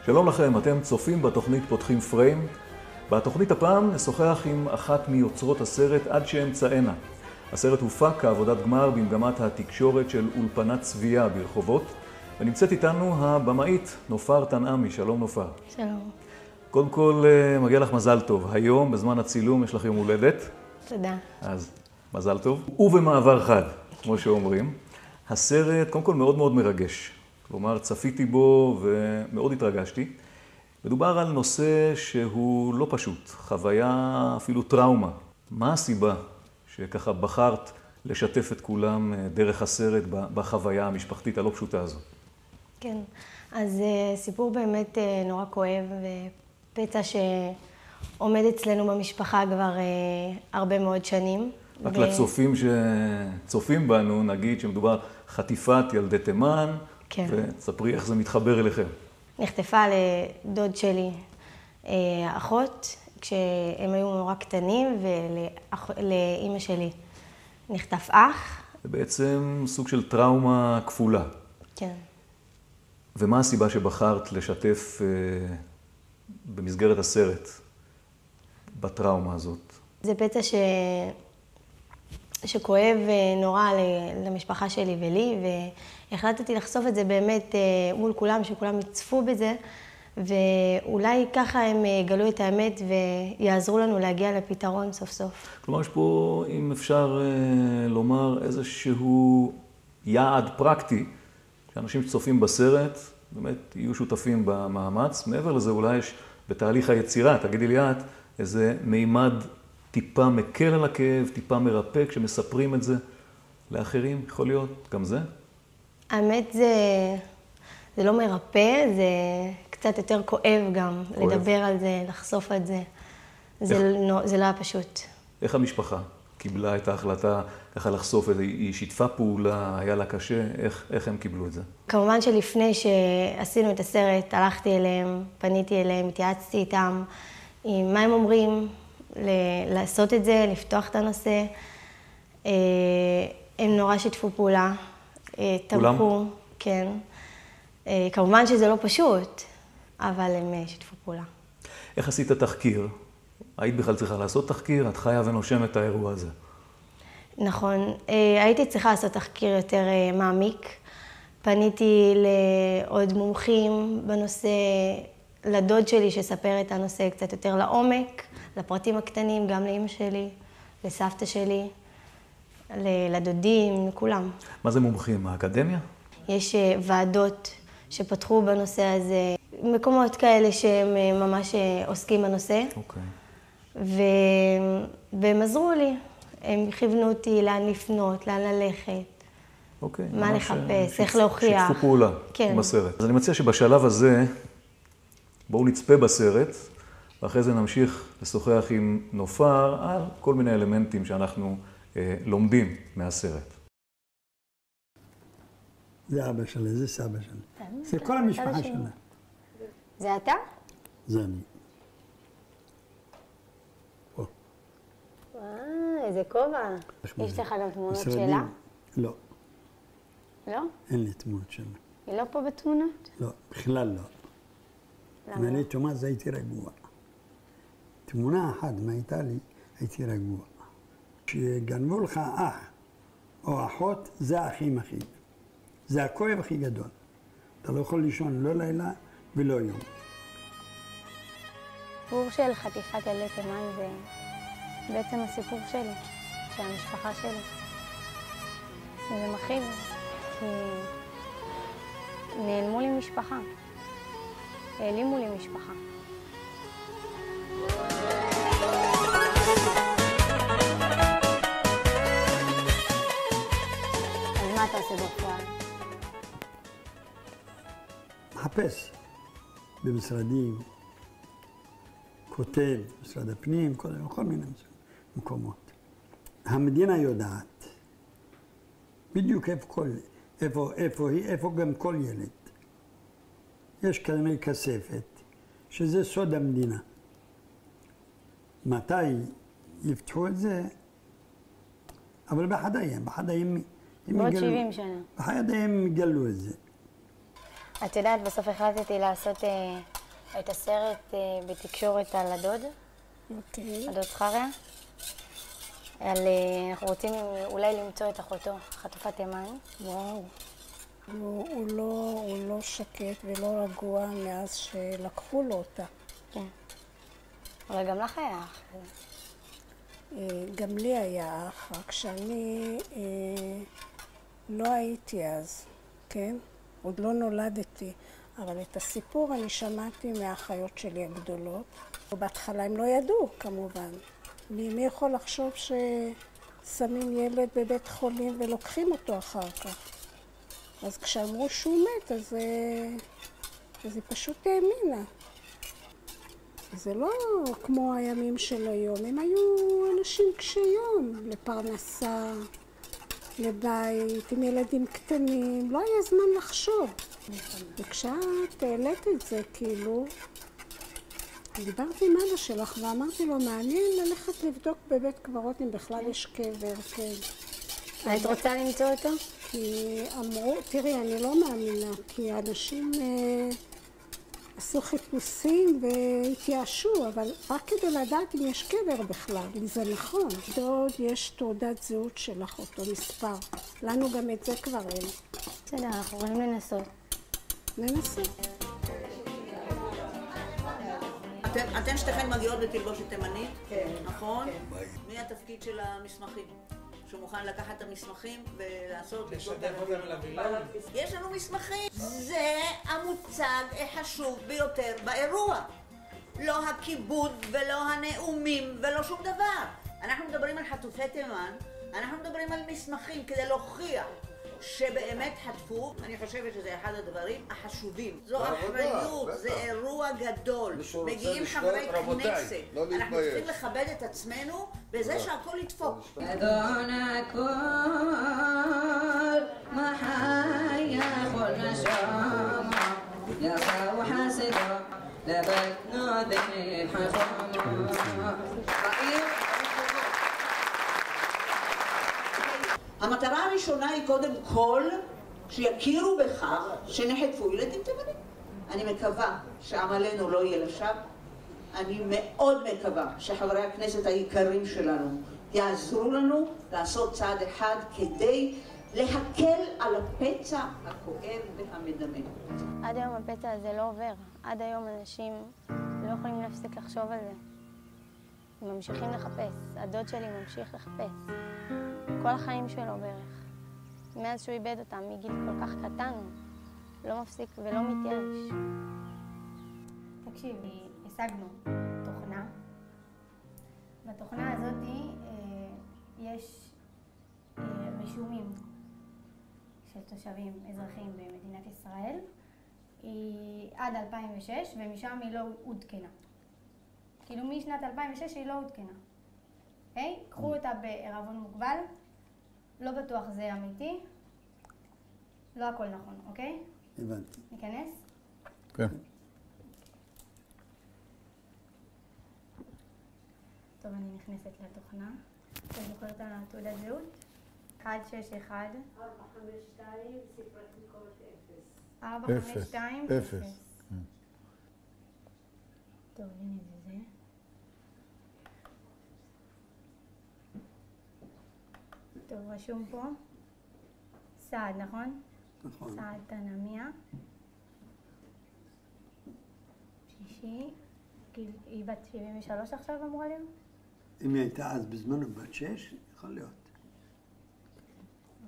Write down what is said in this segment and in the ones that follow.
שלום לכם, אתם צופים בתוכנית פותחים פריים. בתוכנית הפעם נשוחח עם אחת מיוצרות הסרט עד שאמצענה. הסרט הופק כעבודת גמר במגמת התקשורת של אולפנת צביה ברחובות, ונמצאת איתנו הבמאית נופר תנעמי. שלום נופר. שלום. קודם כל מגיע לך מזל טוב. היום בזמן הצילום יש לך יום הולדת. תודה. אז מזל טוב. ובמעבר חד, כמו שאומרים. הסרט קודם כל מאוד מאוד מרגש. כלומר, צפיתי בו ומאוד התרגשתי. מדובר על נושא שהוא לא פשוט, חוויה אפילו טראומה. מה הסיבה שככה בחרת לשתף את כולם דרך הסרט בחוויה המשפחתית הלא פשוטה הזו? כן, אז סיפור באמת נורא כואב ופצע שעומד אצלנו במשפחה כבר הרבה מאוד שנים. רק לצופים שצופים בנו, נגיד שמדובר חטיפת ילדי תימן, כן. ותספרי איך זה מתחבר אליכם. נחטפה לדוד שלי אחות, כשהם היו נורא קטנים, ולאמא שלי נחטף אח. זה בעצם סוג של טראומה כפולה. כן. ומה הסיבה שבחרת לשתף במסגרת הסרט בטראומה הזאת? זה פצע שכואב נורא למשפחה שלי ולי, והחלטתי לחשוף את זה באמת מול כולם, שכולם יצפו בזה, ואולי ככה הם יגלו את האמת ויעזרו לנו להגיע לפתרון סוף סוף. כלומר, יש פה, אם אפשר לומר, איזשהו יעד פרקטי, שאנשים שצופים בסרט באמת יהיו שותפים במאמץ. מעבר לזה אולי יש בתהליך היצירה, תגידי לי את, איזה מימד טיפה מקל על הכאב, טיפה מרפא, כשמספרים את זה לאחרים, יכול להיות גם זה? האמת זה לא מרפא, זה קצת יותר כואב גם, כואב. לדבר על זה, לחשוף את זה. זה לא היה פשוט. איך המשפחה קיבלה את ההחלטה ככה לחשוף את זה? היא שיתפה פעולה, היה לה קשה? איך הם קיבלו את זה? כמובן שלפני שעשינו את הסרט, הלכתי אליהם, פניתי אליהם, התייעצתי איתם, עם מה הם אומרים, לעשות את זה, לפתוח את הנושא. הם נורא שיתפו פעולה, תמכו, כן. כמובן שזה לא פשוט, אבל הם שיתפו פעולה. איך עשית תחקיר? היית בכלל צריכה לעשות תחקיר? את חיה ונושם את האירוע הזה. נכון, הייתי צריכה לעשות תחקיר יותר מעמיק. פניתי לעוד מומחים בנושא, לדוד שלי שספר את הנושא קצת יותר לעומק, לפרטים הקטנים, גם לאמא שלי, לסבתא שלי, לדודים, לכולם. מה זה מומחים? האקדמיה? יש ועדות שפתחו בנושא הזה, מקומות כאלה שהם ממש עוסקים בנושא. אוקיי. והם עזרו לי, הם כיוונו אותי לאן לפנות, לאן ללכת, אוקיי, מה לחפש, איך להוכיח. שיתפו פעולה בסרט. אז אני מציע שבשלב הזה בואו נצפה בסרט, ואחרי זה נמשיך לשוחח עם נופר על כל מיני אלמנטים שאנחנו לומדים מהסרט. זה אבא שלי, זה סבא שלי. זה כל המשפחה שלה. זה אתה? זה אני. איזה כובע. יש לך גם תמונות שלה? לא. לא? אין לי תמונות שלה. היא לא פה בתמונות? לא, בכלל לא. אם אני תמונה זה הייתי רגוע. תמונה אחת, מה הייתה לי, הייתי רגוע. כשגנבו לך אח או אחות, זה האחים הכי. זה הכואב הכי גדול. אתה לא יכול לישון לא לילה ולא יום. הסיפור של חטיפת ילדי תימן זה בעצם הסיפור שלי, של המשפחה שלי. וזה מכאיב, כי נעלמו לי משפחה. העלימו לי משפחה. אז מה אתה עושה בפועל? מחפש במשרדים, כותב, משרד הפנים, כל מיני מקומות. המדינה יודעת בדיוק איפה גם כל ילד. יש כנראה כספת, שזה סוד המדינה. מתי יפתחו את זה? אבל באחד הימים בעוד 70 שנה. באחד הימים יגלו את זה. את יודעת, בסוף החלטתי לעשות את הסרט בתקשורת על הדוד, הדוד חריה. אנחנו רוצים אולי למצוא את אחותו, חטופת תימן. וואו. הוא לא שקט ולא רגוע מאז שלקחו לו אותה. כן. אבל גם לך היה אח. גם לי היה אח, רק שאני לא הייתי אז, כן? עוד לא נולדתי. אבל את הסיפור אני שמעתי מהאחיות שלי הגדולות. בהתחלה הם לא ידעו, כמובן. מי יכול לחשוב ששמים ילד בבית חולים ולוקחים אותו אחר כך? אז כשאמרו שהוא מת, אז היא פשוט האמינה. זה לא כמו הימים של היום, הם היו אנשים קשי יום, לפרנסה, לבית, עם ילדים קטנים, לא היה זמן לחשוב. וכשאת העלית את זה, כאילו, דיברתי עם אבא שלך ואמרתי לו, מעניין ללכת לבדוק בבית קברות אם בכלל יש קבר, כן. היית רוצה למצוא אותו? כי אמרו, תראי, אני לא מאמינה, כי האנשים עשו חיפושים והתייאשו, אבל רק כדי לדעת אם יש קבר בכלל, אם זה נכון. דוד, יש תעודת זהות שלך, אותו מספר. לנו גם את זה כבר אין. בסדר, אנחנו יכולים לנסות. ננסה. אתן שתיכן מגיעות בתלבושת תימנית, נכון? מי התפקיד של המסמכים? שהוא מוכן לקחת את המסמכים ולעשות... לשתף אותם לווילון? יש לנו מסמכים. זה המוצג החשוב ביותר באירוע. לא הכיבוד ולא הנאומים ולא שום דבר. אנחנו מדברים על חטופי תימן, אנחנו מדברים על מסמכים כדי להוכיח שבאמת חטפו. אני חושבת שזה אחד הדברים החשובים. זו אחריות, זה אירוע גדול. מגיעים חברי כנסת. אנחנו צריכים לכבד את עצמנו בזה שהכל ידפוק. אדון הכל, מחיה כל נשמה, יפה וחסדה, לבת נודן חכמה. המטרה הראשונה היא קודם כל שיכירו בכך שנחטפו ילדים תימנים. אני מקווה שעמלנו לא יהיה לשווא. אני מאוד מקווה שחברי הכנסת היקרים שלנו יעזרו לנו לעשות צעד אחד כדי להקל על הפצע הכואב והמדמם. עד היום הפצע הזה לא עובר. עד היום אנשים לא יכולים להפסיק לחשוב על זה. הם ממשיכים לחפש. הדוד שלי ממשיך לחפש. כל החיים שלו בערך. מאז שהוא איבד אותם מגיל כל כך קטן, לא מפסיק ולא מתייאש. תקשיבי, השגנו תוכנה. בתוכנה הזאת יש רישומים של תושבים אזרחים במדינת ישראל. היא עד 2006 ומשם היא לא עודכנה. כאילו משנת 2006 היא לא עודכנה. קחו אותה בערבון מוגבל, לא בטוח זה אמיתי, לא הכל נכון, אוקיי? הבנתי. ניכנס? כן. טוב, אני נכנסת לתוכנה. אתה זוכר את התעודת זהות? 161 452, ספרת ביקורת 0. 452 0. טוב, הנה זה. טוב, רשום פה. סעד, נכון? נכון. סעד תנמיה. שישי. היא בת 73 עכשיו אמורה להיות? אם היא הייתה אז בזמנו בת 6, יכול להיות.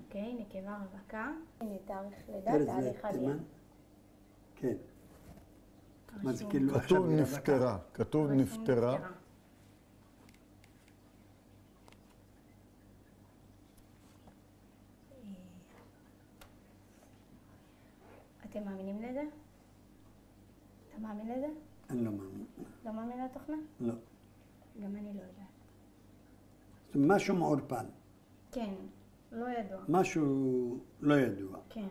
אוקיי, נקבה רווקה. הנה תאריך לידה, תאריך עלייה. כן. מה זה כאילו כתוב נפטרה, כתוב נפטרה. אתם מאמינים לזה? אתה מאמין לזה? אני לא מאמין. לא מאמין לתוכנה? לא. גם אני לא יודעת. זה משהו מעורפל. כן, לא ידוע. משהו לא ידוע. כן.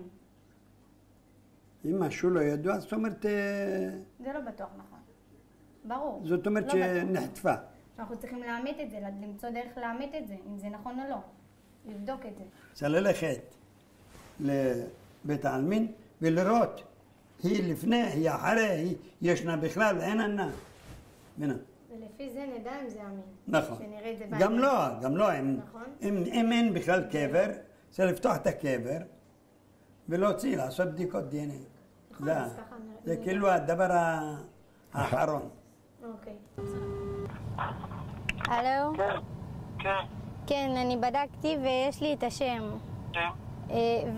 אם משהו לא ידוע, זאת אומרת... זה לא בטוח נכון. ברור. זאת אומרת לא שנחטפה. אנחנו צריכים לאמת את זה, למצוא דרך לאמת את זה, אם זה נכון או לא. לבדוק את זה. צריך ללכת לבית העלמין ולראות. היא לפני, היא אחרי, ישנה בכלל ואין ענה. ולפי זה נדע אם זה אמין. נכון. שנראה את זה גם בעיניים. לא, גם לא. נכון. אם אין בכלל קבר, צריך לפתוח את הקבר ולהוציא, לעשות בדיקות דנ"א. נכון, אז ככה זה נראה. כאילו הדבר האחרון. אוקיי. הלו? כן. כן, אני בדקתי ויש לי את השם. כן.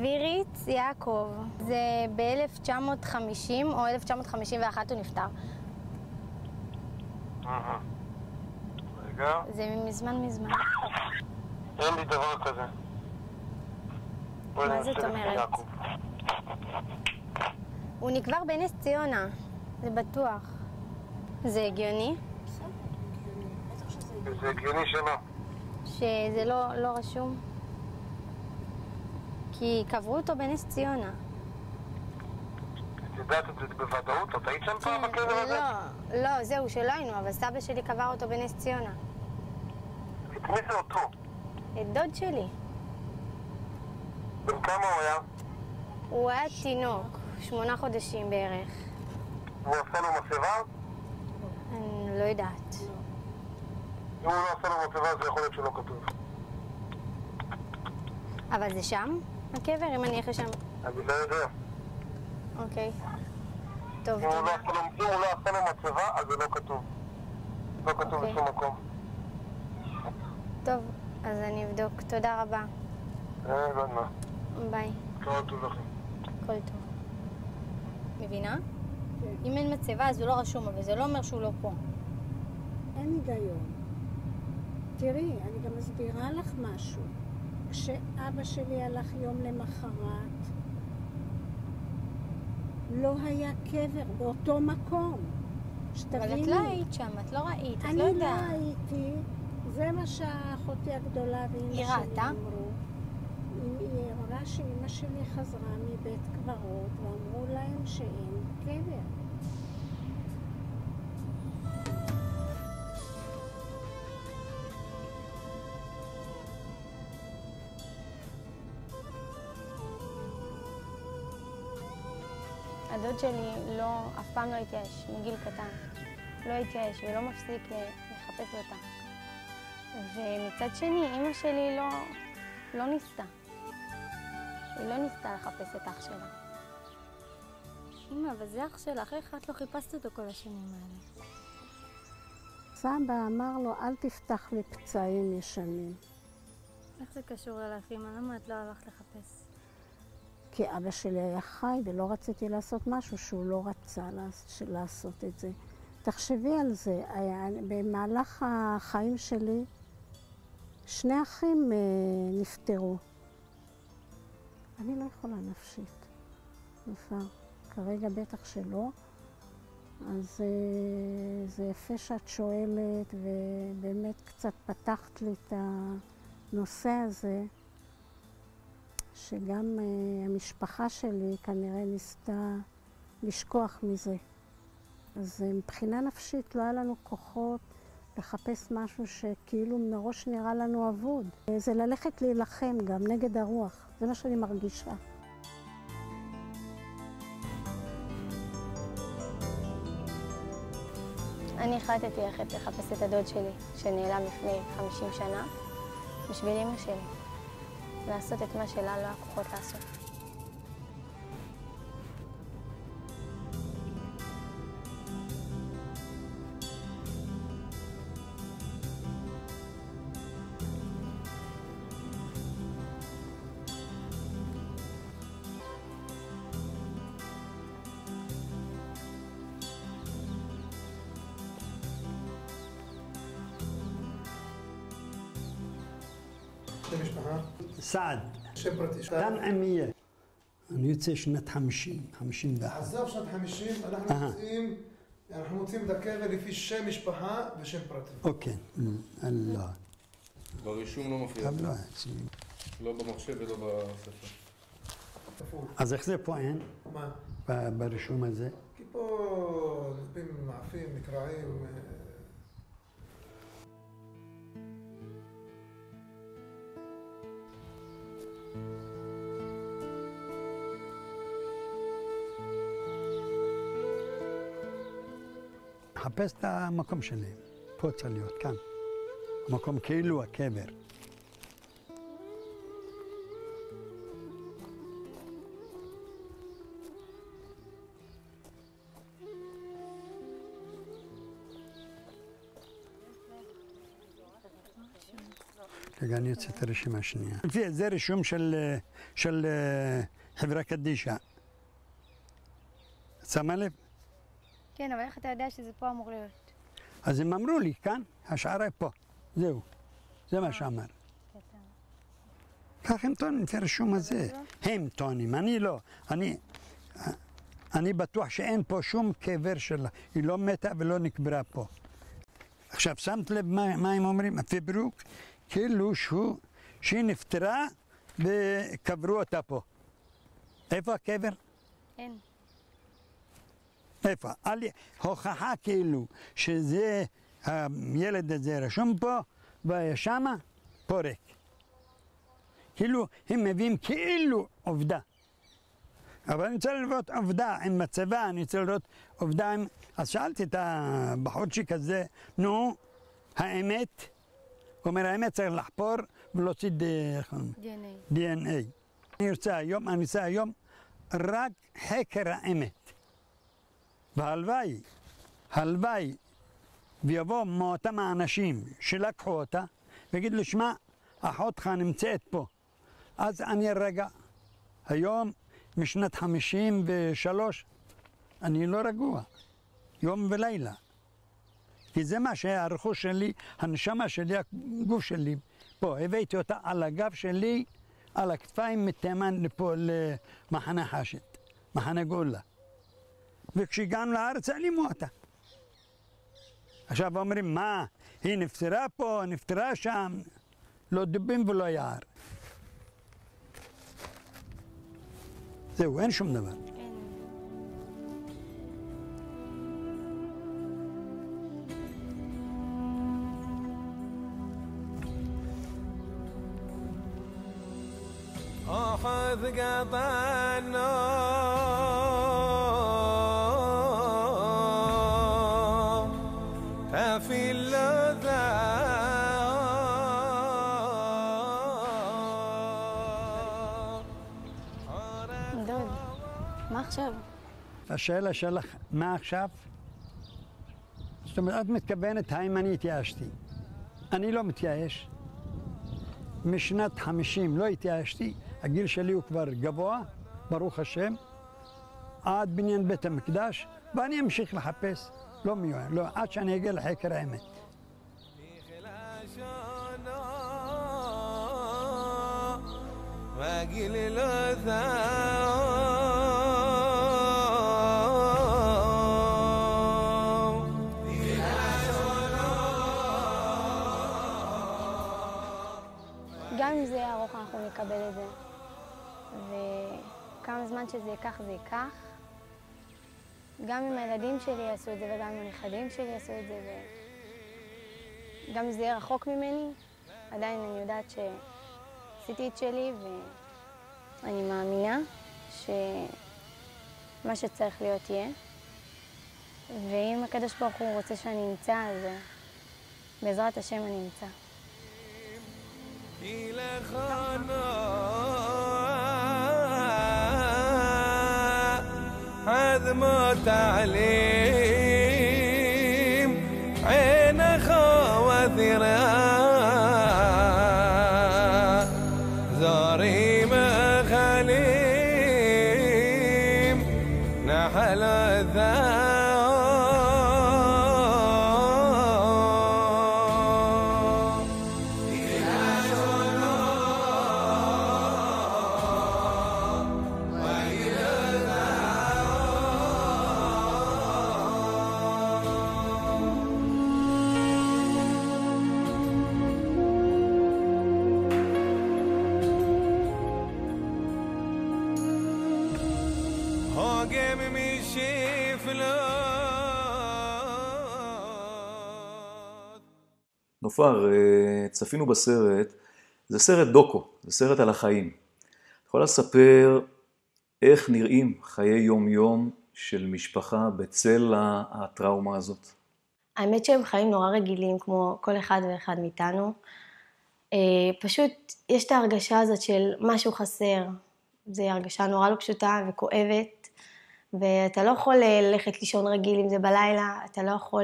ויריץ יעקב. זה ב-1950 או 1951 הוא נפטר. רגע. זה מזמן. אין לי דבר כזה. מה זאת אומרת? הוא נקבר בנס ציונה, זה בטוח. זה הגיוני? זה הגיוני שמה? שזה לא רשום? כי קברו אותו בנס ציונה. את יודעת את זה בוודאות? את היית שם פעם בקבר הזה? לא, זהו, שלא היינו, אבל סבא שלי קבר אותו בנס ציונה. את מי זה אותו? את דוד שלי. בן כמה הוא היה? הוא היה תינוק, 8 חודשים בערך. הוא עשה לו מצבה? אני לא יודעת. אם הוא לא עשה לו מצבה, זה יכול להיות שלא כתוב. אבל זה שם? הקבר, אם אני אלך לשם. אני לא יודע. אוקיי. טוב, אם הוא תודה. לא עשה לו מצבה, אז זה לא כתוב. לא כתוב אוקיי. בשום מקום. טוב, אז אני אבדוק. תודה רבה. לא יודע מה. ביי. כל טוב לכם. הכל טוב. מבינה? אם אין מצבה אז הוא לא רשום, אבל זה לא אומר שהוא לא פה. אין היגיון. תראי, אני גם מסבירה לך משהו. כשאבא שלי הלך יום למחרת, לא היה קבר באותו מקום. שתביני. אבל את לא היית שם, את לא ראית, את לא אני לא יודעת. הייתי, זה מה שהאחותי הגדולה ואמא היא שלי ראתה? אמרו. היא אמרה שאמא שלי חזרה מבית קברות ואמרו להם שאין קבר. הדוד שלי אף פעם לא התייאש, מגיל קטן. לא התייאש ולא מפסיק לחפש אותה. ומצד שני, אמא שלי לא ניסתה. היא לא ניסתה לחפש את אח שלה. אמא, אבל זה אח שלך, איך את לא חיפשת אותו כל השנים האלה? סבא אמר לו, אל תפתח לי פצעים ישנים. איך זה קשור אלייך, אמא? למה את לא הלכת לחפש? כי אבא שלי היה חי ולא רציתי לעשות משהו שהוא לא רצה לעשות את זה. תחשבי על זה, במהלך החיים שלי, 2 אחים נפטרו. אני לא יכולה נפשית. כבר, כרגע בטח שלא. אז זה יפה שאת שואלת, ובאמת קצת פתחת לי את הנושא הזה, שגם המשפחה שלי כנראה ניסתה לשכוח מזה. אז מבחינה נפשית לא היה לנו כוחות לחפש משהו שכאילו מראש נראה לנו אבוד. זה ללכת להילחם גם נגד הרוח, זה מה שאני מרגישה. אני החלטתי ללכת לחפש את הדוד שלי, שנעלם לפני 50 שנה, בשביל אמא שלי. לעשות את מה שלה לא היה כוחות לעשות. שם משפחה? סעד. שם פרטי. כאן עמיה. אני יוצא שנת 50, 51. עזוב שנת 50, אנחנו מוצאים את הקבר לפי שם משפחה ושם פרטי. אוקיי, לא. ברישום לא מופיע. לא, אצלי. לא במחשב ולא בספר. אז איך זה פה אין? מה? ברישום הזה? כי פה לפעמים מעפים, מקרעים. מחפש את המקום שלי. פה צריך להיות, כאן. המקום כאילו הקבר. רגע, אני יוצא את הרשימה השנייה. זה רישום של חברה קדישא. שמה לב? כן, אבל איך אתה יודע שזה פה אמור להיות? אז הם אמרו לי, כאן, השערה פה. זהו. זה מה שאמר. כך הם טוענים את הרשום הזה. הם טוענים, אני לא. אני בטוח שאין פה שום קבר שלה. היא לא מתה ולא נקברה פה. עכשיו, שמת לב מה הם אומרים? הפיברוק, כאילו שהיא נפטרה וקברו אותה פה. איפה הקבר? אין. איפה? הוכחה כאילו שזה, הילד הזה רשום פה, ושמה, פה ריק. כאילו, הם מביאים כאילו עובדה. אבל אני רוצה לראות עובדה עם מצבה, אני רוצה לראות עובדה עם... אז שאלתי את הבחורצ'יק הזה, נו, האמת? הוא אומר, האמת צריך לחפור ולהוציא DNA. אני רוצה היום רק חקר האמת. והלוואי, ויבוא מאותם האנשים שלקחו אותה, ויגיד לו, שמע, אחותך נמצאת פה. אז אני רגע, היום, משנת 53, אני לא רגוע, יום ולילה. כי זה מה שהרכוש שלי, הנשמה שלי, הגוף שלי, פה, הבאתי אותה על הגב שלי, על הכתפיים מתימן לפה, למחנה חשת, מחנה גאולה. וכשהגענו לארץ, העלימו אותה. עכשיו אומרים, מה, היא נפטרה פה, נפטרה שם, לא דובים ולא יער. זהו, אין שום דבר. أخذ قطعنا في اللذة דוד, מה עכשיו? השאלה שלך, מה עכשיו? זאת אומרת, את מתכוונת, האם אני התייאשתי? אני לא מתייאש. משנת 50 לא התייאשתי, הגיל שלי הוא כבר גבוה, ברוך השם, עד בניין בית המקדש, ואני אמשיך לחפש, לא מיועד, לא, עד שאני אגיע לחקר האמת. גם אם זה יהיה ארוך אנחנו נקבל את זה, וכמה זמן שזה ייקח זה ייקח. גם אם הילדים שלי יעשו את זה וגם אם הנכדים שלי יעשו את זה, וגם אם זה יהיה רחוק ממני, עדיין אני יודעת שעשיתי את שלי ואני מאמינה שמה שצריך להיות יהיה. ואם הקדוש ברוך הוא רוצה שאני אמצא, אז בעזרת השם אני אמצא. عذم تعليم عين خوثرة زاريم خليم نحل נופר, צפינו בסרט, זה סרט דוקו, זה סרט על החיים. את יכולה לספר איך נראים חיי יום-יום של משפחה בצל הטראומה הזאת? האמת שהם חיים נורא רגילים, כמו כל אחד ואחד מאיתנו. פשוט יש את ההרגשה הזאת של משהו חסר. זו הרגשה נורא לא פשוטה וכואבת, ואתה לא יכול ללכת לישון רגיל אם זה בלילה, אתה לא יכול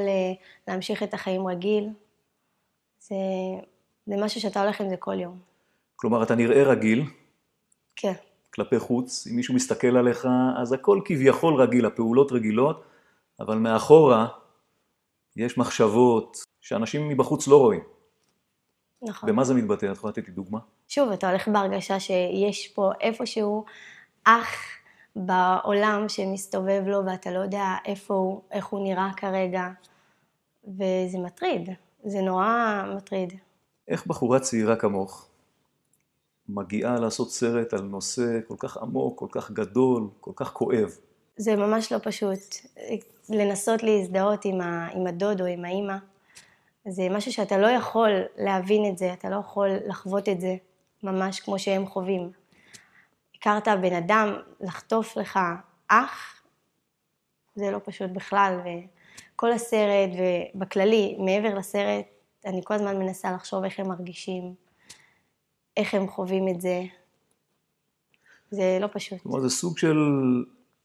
להמשיך את החיים רגיל. זה משהו שאתה הולך עם זה כל יום. כלומר, אתה נראה רגיל. כן. כלפי חוץ, אם מישהו מסתכל עליך, אז הכל כביכול רגיל, הפעולות רגילות, אבל מאחורה יש מחשבות שאנשים מבחוץ לא רואים. נכון. במה זה מתבטא? את יכולה לתת לי דוגמה? שוב, אתה הולך בהרגשה שיש פה איפשהו אח בעולם שמסתובב לו, ואתה לא יודע איפה הוא, איך הוא נראה כרגע, וזה מטריד, זה נורא מטריד. איך בחורה צעירה כמוך מגיעה לעשות סרט על נושא כל כך עמוק, כל כך גדול, כל כך כואב? זה ממש לא פשוט. לנסות להזדהות עם הדוד או עם האמא, זה משהו שאתה לא יכול להבין את זה, אתה לא יכול לחוות את זה ממש כמו שהם חווים. הכרת בן אדם, לחטוף לך אח, זה לא פשוט בכלל, וכל הסרט ובכללי, מעבר לסרט, אני כל הזמן מנסה לחשוב איך הם מרגישים, איך הם חווים את זה. זה לא פשוט. כלומר, זה סוג של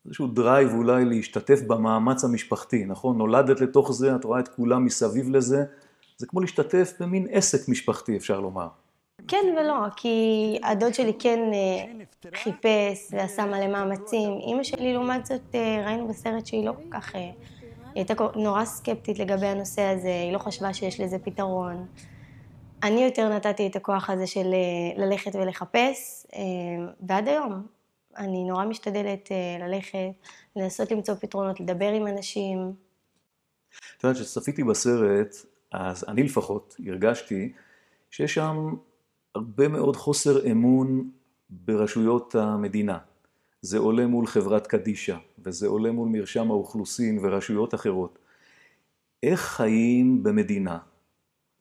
איזשהו דרייב אולי להשתתף במאמץ המשפחתי, נכון? נולדת לתוך זה, את רואה את כולם מסביב לזה, זה כמו להשתתף במין עסק משפחתי, אפשר לומר. כן ולא, כי הדוד שלי כן חיפש ועשה מלא מאמצים. אמא שלי לעומת זאת ראינו בסרט שהיא לא כל כך, היא הייתה נורא סקפטית לגבי הנושא הזה, היא לא חשבה שיש לזה פתרון. אני יותר נתתי את הכוח הזה של ללכת ולחפש, ועד היום אני נורא משתדלת ללכת, לנסות למצוא פתרונות, לדבר עם אנשים. את יודעת, כשצפיתי בסרט, אז אני לפחות הרגשתי שיש שם הרבה מאוד חוסר אמון ברשויות המדינה. זה עולה מול חברת קדישה, וזה עולה מול מרשם האוכלוסין ורשויות אחרות. איך חיים במדינה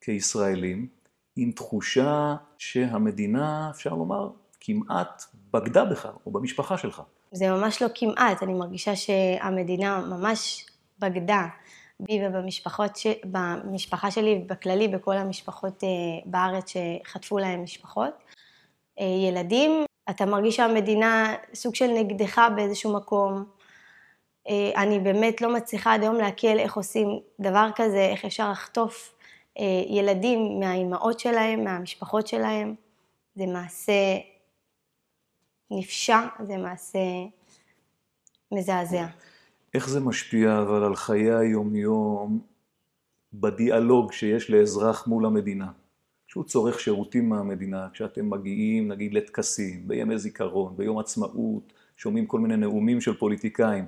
כישראלים עם תחושה שהמדינה, אפשר לומר, כמעט בגדה בך או במשפחה שלך? זה ממש לא כמעט, אני מרגישה שהמדינה ממש בגדה בי ובמשפחה שלי ובכללי בכל המשפחות בארץ שחטפו להם משפחות. ילדים, אתה מרגיש שהמדינה סוג של נגדך באיזשהו מקום. אני באמת לא מצליחה עד היום להקל איך עושים דבר כזה, איך אפשר לחטוף ילדים מהאימהות שלהם, מהמשפחות שלהם. זה מעשה נפשע, זה מעשה מזעזע. איך זה משפיע אבל על חיי היום-יום בדיאלוג שיש לאזרח מול המדינה? שהוא צורך שירותים מהמדינה, כשאתם מגיעים נגיד לטקסים, בימי זיכרון, ביום עצמאות, שומעים כל מיני נאומים של פוליטיקאים,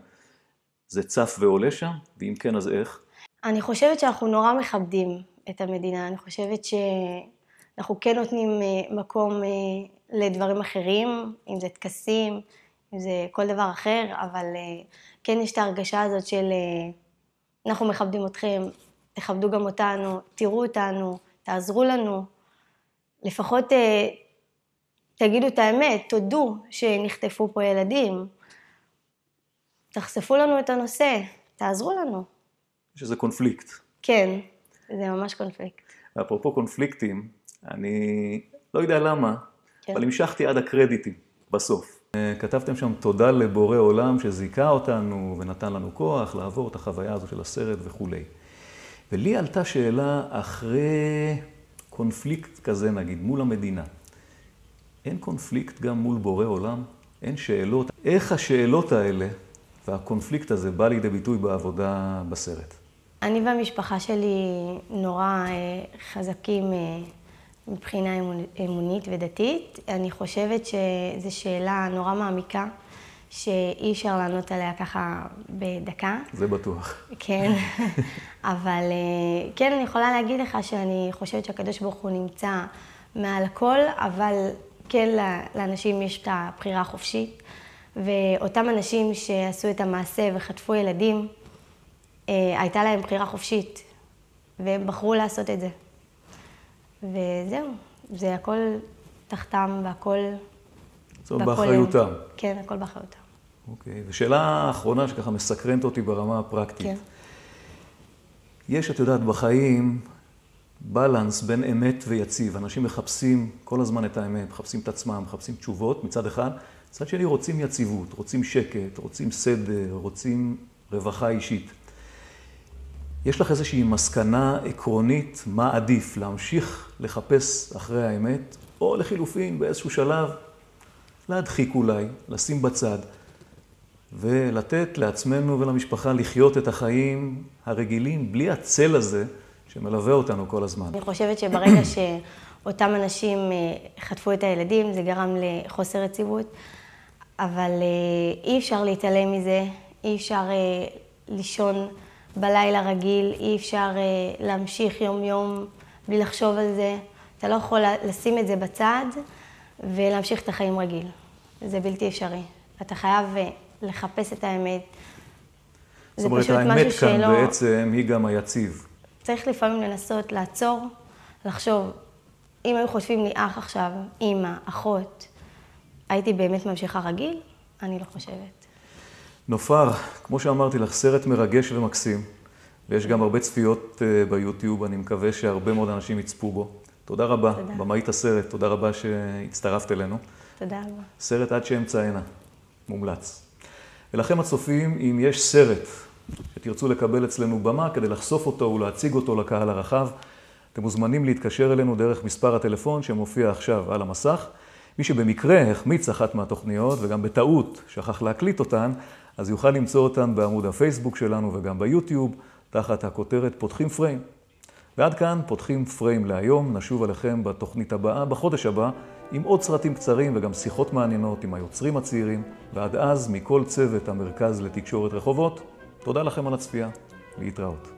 זה צף ועולה שם? ואם כן, אז איך? אני חושבת שאנחנו נורא מכבדים את המדינה, אני חושבת שאנחנו כן נותנים מקום לדברים אחרים, אם זה טקסים, אם זה כל דבר אחר, אבל כן יש את ההרגשה הזאת של אנחנו מכבדים אתכם, תכבדו גם אותנו, תראו אותנו, תעזרו לנו, לפחות תגידו את האמת, תודו שנחטפו פה ילדים, תחשפו לנו את הנושא, תעזרו לנו. יש איזה קונפליקט. כן, זה ממש קונפליקט. אפרופו קונפליקטים, אני לא יודע למה, כן. אבל המשכתי עד הקרדיטים בסוף. כתבתם שם תודה לבורא עולם שזיכה אותנו ונתן לנו כוח לעבור את החוויה הזו של הסרט וכו'. ולי עלתה שאלה אחרי קונפליקט כזה נגיד מול המדינה. אין קונפליקט גם מול בורא עולם? אין שאלות? איך השאלות האלה והקונפליקט הזה בא לידי ביטוי בעבודה בסרט? אני והמשפחה שלי נורא חזקים מבחינה אמונית ודתית. אני חושבת שזו שאלה נורא מעמיקה, שאי אפשר לענות עליה ככה בדקה. זה בטוח. כן, אבל כן, אני יכולה להגיד לך שאני חושבת שהקדוש ברוך הוא נמצא מעל הכל, אבל כן לאנשים יש את הבחירה החופשית, ואותם אנשים שעשו את המעשה וחטפו ילדים, הייתה להם בחירה חופשית, והם בחרו לעשות את זה. וזהו, זה הכל תחתם והכל... זאת באחריותם. כן, הכל באחריותם. אוקיי, ושאלה האחרונה שככה מסקרנת אותי ברמה הפרקטית. כן. יש, את יודעת, בחיים בלנס בין אמת ויציב. אנשים מחפשים כל הזמן את האמת, מחפשים את עצמם, מחפשים תשובות מצד אחד. מצד שני רוצים יציבות, רוצים שקט, רוצים סדר, רוצים רווחה אישית. יש לך איזושהי מסקנה עקרונית מה עדיף, להמשיך לחפש אחרי האמת, או לחילופין באיזשהו שלב להדחיק אולי, לשים בצד, ולתת לעצמנו ולמשפחה לחיות את החיים הרגילים, בלי הצל הזה שמלווה אותנו כל הזמן. אני חושבת שברגע שאותם אנשים חטפו את הילדים, זה גרם לחוסר יציבות, אבל אי אפשר להתעלם מזה, אי אפשר לישון בלילה רגיל, אי אפשר להמשיך יום-יום בלי לחשוב על זה. אתה לא יכול לשים את זה בצד ולהמשיך את החיים רגיל. זה בלתי אפשרי. אתה חייב לחפש את האמת. זאת אומרת, האמת כאן בעצם היא גם היציב. צריך לפעמים לנסות לעצור, לחשוב, אם היו חושבים לי אח עכשיו, אמא, אחות, הייתי באמת ממשיכה רגיל? אני לא חושבת. נופר, כמו שאמרתי לך, סרט מרגש ומקסים, ויש גם הרבה צפיות ביוטיוב, אני מקווה שהרבה מאוד אנשים יצפו בו. תודה רבה, במאית הסרט, תודה רבה שהצטרפת אלינו. תודה רבה. סרט עד שאמצע עינה, מומלץ. ולכם הצופים, אם יש סרט שתרצו לקבל אצלנו במה כדי לחשוף אותו ולהציג אותו לקהל הרחב, אתם מוזמנים להתקשר אלינו דרך מספר הטלפון שמופיע עכשיו על המסך. מי שבמקרה החמיץ אחת מהתוכניות וגם בטעות שכח להקליט אותן, אז יוכל למצוא אותן בעמוד הפייסבוק שלנו וגם ביוטיוב, תחת הכותרת פותחים פריים. ועד כאן פותחים פריים להיום, נשוב עליכם בתוכנית הבאה, בחודש הבא, עם עוד סרטים קצרים וגם שיחות מעניינות עם היוצרים הצעירים, ועד אז מכל צוות המרכז לתקשורת רחובות, תודה לכם על הצפייה, להתראות.